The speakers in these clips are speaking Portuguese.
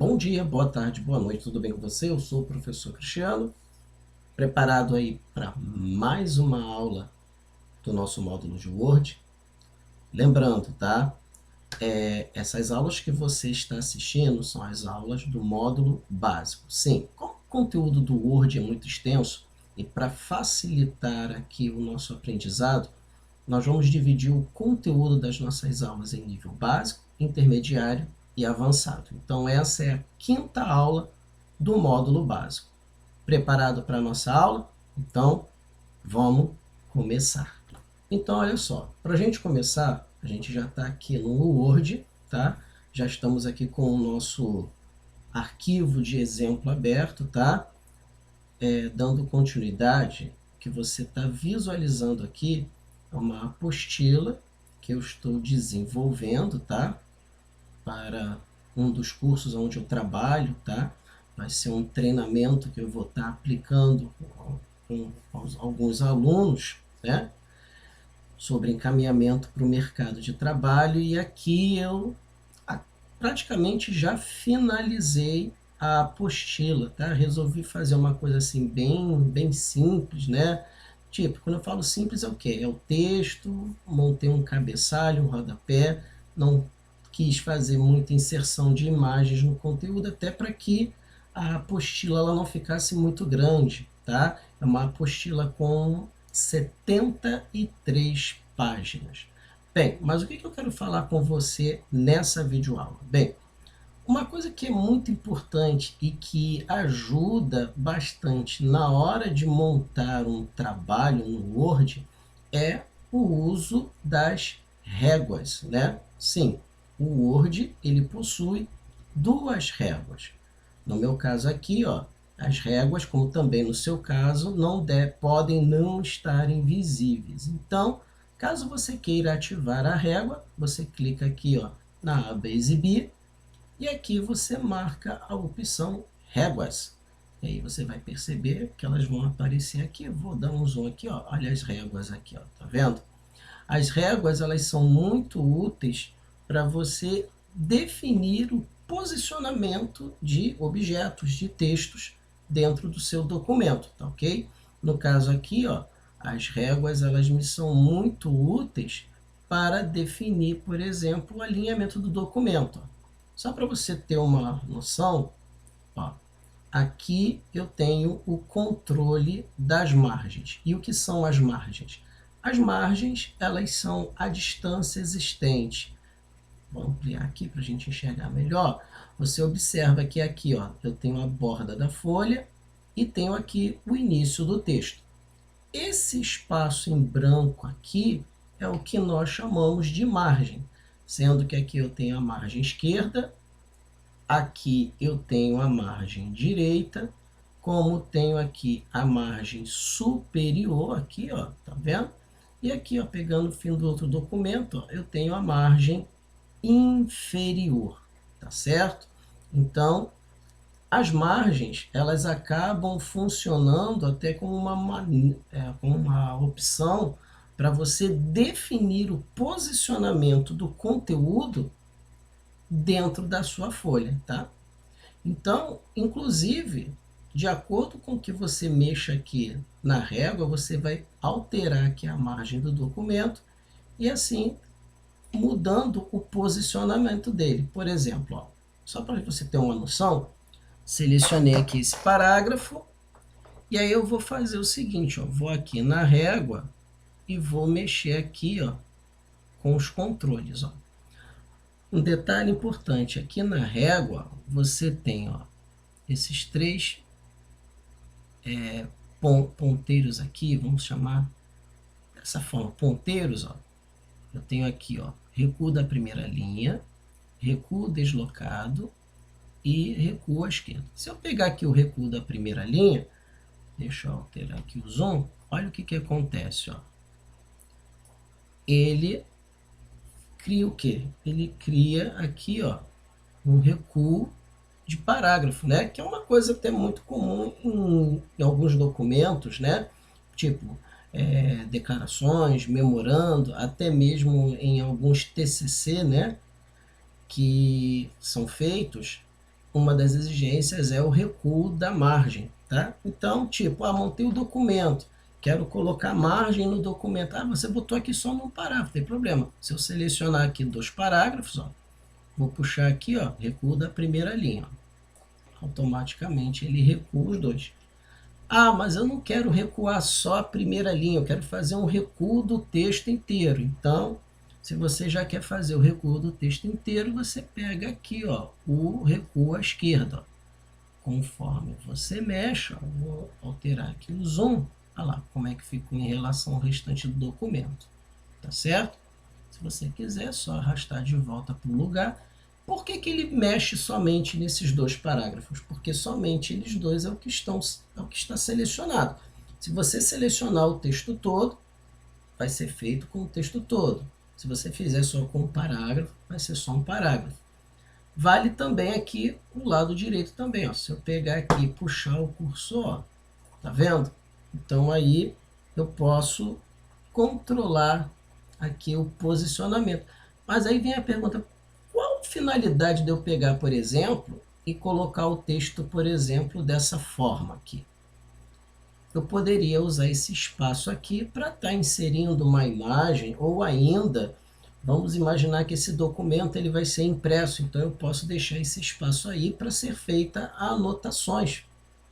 Bom dia, boa tarde, boa noite, tudo bem com você? Eu sou o professor Cristiano, preparado aí para mais uma aula do nosso módulo de Word. Lembrando, tá? Essas aulas que você está assistindo são as aulas do módulo básico. Sim, como o conteúdo do Word é muito extenso, e para facilitar aqui o nosso aprendizado, nós vamos dividir o conteúdo das nossas aulas em nível básico, intermediário e avançado. Então, essa é a quinta aula do módulo básico. Preparado para a nossa aula? Então, vamos começar. Então, olha só, para a gente começar, a gente já está aqui no Word, tá? Já estamos aqui com o nosso arquivo de exemplo aberto, tá? Dando continuidade, que você está visualizando aqui é uma apostila que eu estou desenvolvendo, tá? Para um dos cursos onde eu trabalho, tá? Vai ser um treinamento que eu vou estar aplicando com alguns alunos, né? Sobre encaminhamento para o mercado de trabalho, e aqui eu praticamente já finalizei a apostila, tá? Resolvi fazer uma coisa assim bem simples, né? Tipo, quando eu falo simples é o quê? É o texto, montei um cabeçalho, um rodapé, não quis fazer muita inserção de imagens no conteúdo, até para que a apostila ela não ficasse muito grande, tá? É uma apostila com 73 páginas. Bem, mas o que eu quero falar com você nessa videoaula? Bem, uma coisa que é muito importante e que ajuda bastante na hora de montar um trabalho no Word é o uso das réguas, né? Sim, o Word ele possui duas réguas. No meu caso aqui, ó, as réguas, como também no seu caso, podem não estar invisíveis. Então, caso você queira ativar a régua, você clica aqui, ó, na aba Exibir, e aqui você marca a opção Réguas. E aí você vai perceber que elas vão aparecer aqui. Eu vou dar um zoom aqui, ó. Olha as réguas aqui, ó. Tá vendo? As réguas, elas são muito úteis para você definir o posicionamento de objetos, de textos dentro do seu documento, tá ok? No caso aqui, ó, as réguas, elas me são muito úteis para definir, por exemplo, o alinhamento do documento. Só para você ter uma noção, ó, aqui eu tenho o controle das margens. E o que são as margens? As margens, elas são a distância existente. Vou ampliar aqui para a gente enxergar melhor. Você observa que aqui, ó, eu tenho a borda da folha e tenho aqui o início do texto. Esse espaço em branco aqui é o que nós chamamos de margem, sendo que aqui eu tenho a margem esquerda, aqui eu tenho a margem direita, como tenho aqui a margem superior, aqui, ó, tá vendo? E aqui, ó, pegando o fim do outro documento, ó, eu tenho a margem inferior, tá certo? Então, as margens, elas acabam funcionando até como uma opção para você definir o posicionamento do conteúdo dentro da sua folha, tá? Então, inclusive, de acordo com que você mexa aqui na régua, você vai alterar aqui a margem do documento e assim mudando o posicionamento dele. Por exemplo, ó, só para você ter uma noção, selecionei aqui esse parágrafo e aí eu vou fazer o seguinte, ó, vou aqui na régua e vou mexer aqui, ó, com os controles, ó. Um detalhe importante, aqui na régua você tem, ó, esses três ponteiros aqui, vamos chamar dessa forma, ponteiros, ó. Eu tenho aqui, ó, recuo da primeira linha, recuo deslocado e recuo à esquerda. Se eu pegar aqui o recuo da primeira linha, deixa eu alterar aqui o zoom, olha o que acontece, ó. Ele cria o quê? Ele cria aqui, ó, um recuo de parágrafo, né? Que é uma coisa até muito comum em alguns documentos, né? Tipo, declarações, memorando, até mesmo em alguns TCC, né? Que são feitos, uma das exigências é o recuo da margem, tá? Então, tipo, montei o documento, quero colocar margem no documento. Você botou aqui só num parágrafo, tem problema. Se eu selecionar aqui 2 parágrafos, ó, vou puxar aqui, ó, recuo da primeira linha. Ó. Automaticamente ele recua os 2. Mas eu não quero recuar só a primeira linha, eu quero fazer um recuo do texto inteiro. Então, se você já quer fazer o recuo do texto inteiro, você pega aqui, ó, o recuo à esquerda. Ó. Conforme você mexe, ó, vou alterar aqui o zoom, olha lá como é que ficou em relação ao restante do documento. Tá certo? Se você quiser, é só arrastar de volta para o lugar. Por que ele mexe somente nesses 2 parágrafos? Porque somente eles 2 é o que está selecionado. Se você selecionar o texto todo, vai ser feito com o texto todo. Se você fizer só com um parágrafo, vai ser só um parágrafo. Vale também aqui o lado direito também. Ó. Se eu pegar aqui e puxar o cursor, ó, tá vendo? Então aí eu posso controlar aqui o posicionamento. Mas aí vem a pergunta, qual a finalidade de eu pegar, por exemplo, e colocar o texto, por exemplo, dessa forma aqui? Eu poderia usar esse espaço aqui para estar inserindo uma imagem, ou ainda, vamos imaginar que esse documento ele vai ser impresso, então eu posso deixar esse espaço aí para ser feita anotações.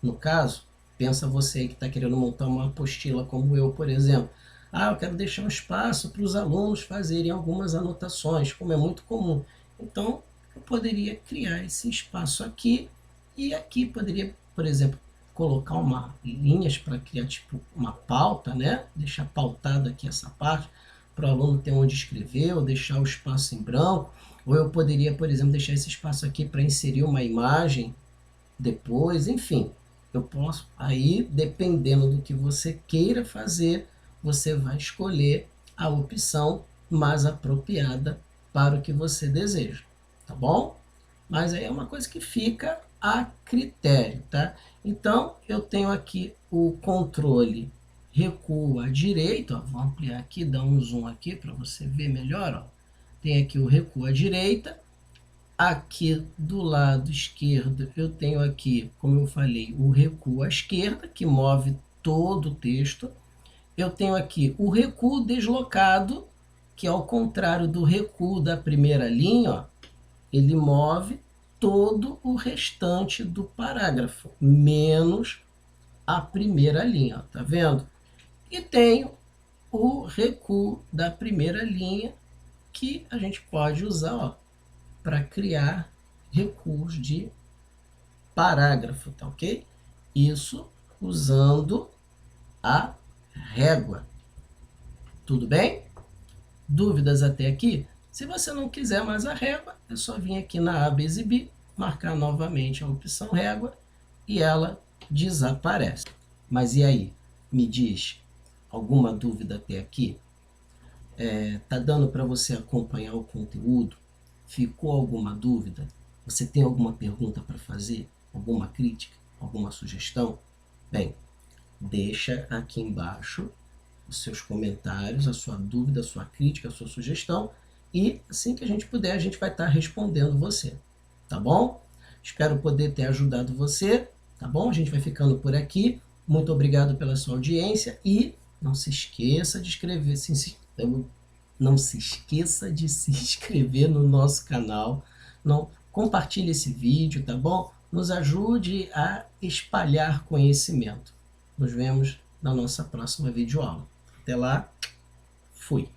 No caso, pensa você que está querendo montar uma apostila como eu, por exemplo. Eu quero deixar um espaço para os alunos fazerem algumas anotações, como é muito comum. Então, eu poderia criar esse espaço aqui, e aqui poderia, por exemplo, colocar linhas para criar tipo uma pauta, né? Deixar pautado aqui essa parte, para o aluno ter onde escrever, ou deixar o espaço em branco, ou eu poderia, por exemplo, deixar esse espaço aqui para inserir uma imagem depois, enfim. Eu posso, aí, dependendo do que você queira fazer, você vai escolher a opção mais apropriada para o que você deseja, tá bom? Mas aí é uma coisa que fica a critério, tá? Então, eu tenho aqui o controle recuo à direita, ó, vou ampliar aqui, dar um zoom aqui para você ver melhor, ó. Tem aqui o recuo à direita, aqui do lado esquerdo eu tenho aqui, como eu falei, o recuo à esquerda, que move todo o texto. Eu tenho aqui o recuo deslocado, que ao contrário do recuo da primeira linha, ó, ele move todo o restante do parágrafo, menos a primeira linha, ó, tá vendo? E tenho o recuo da primeira linha, que a gente pode usar para criar recuos de parágrafo, tá ok? Isso usando a régua. Tudo bem? Dúvidas até aqui? Se você não quiser mais a régua, é só vir aqui na aba Exibir, marcar novamente a opção régua e ela desaparece. Mas e aí? Me diz, alguma dúvida até aqui? Tá dando para você acompanhar o conteúdo? Ficou alguma dúvida? Você tem alguma pergunta para fazer? Alguma crítica? Alguma sugestão? Bem, deixa aqui embaixo os seus comentários, a sua dúvida, a sua crítica, a sua sugestão, e assim que a gente puder, a gente vai estar respondendo você, tá bom? Espero poder ter ajudado você, tá bom? A gente vai ficando por aqui. Muito obrigado pela sua audiência e não se esqueça de não se esqueça de se inscrever no nosso canal. Não, compartilhe esse vídeo, tá bom? Nos ajude a espalhar conhecimento. Nos vemos na nossa próxima videoaula. Até lá, fui!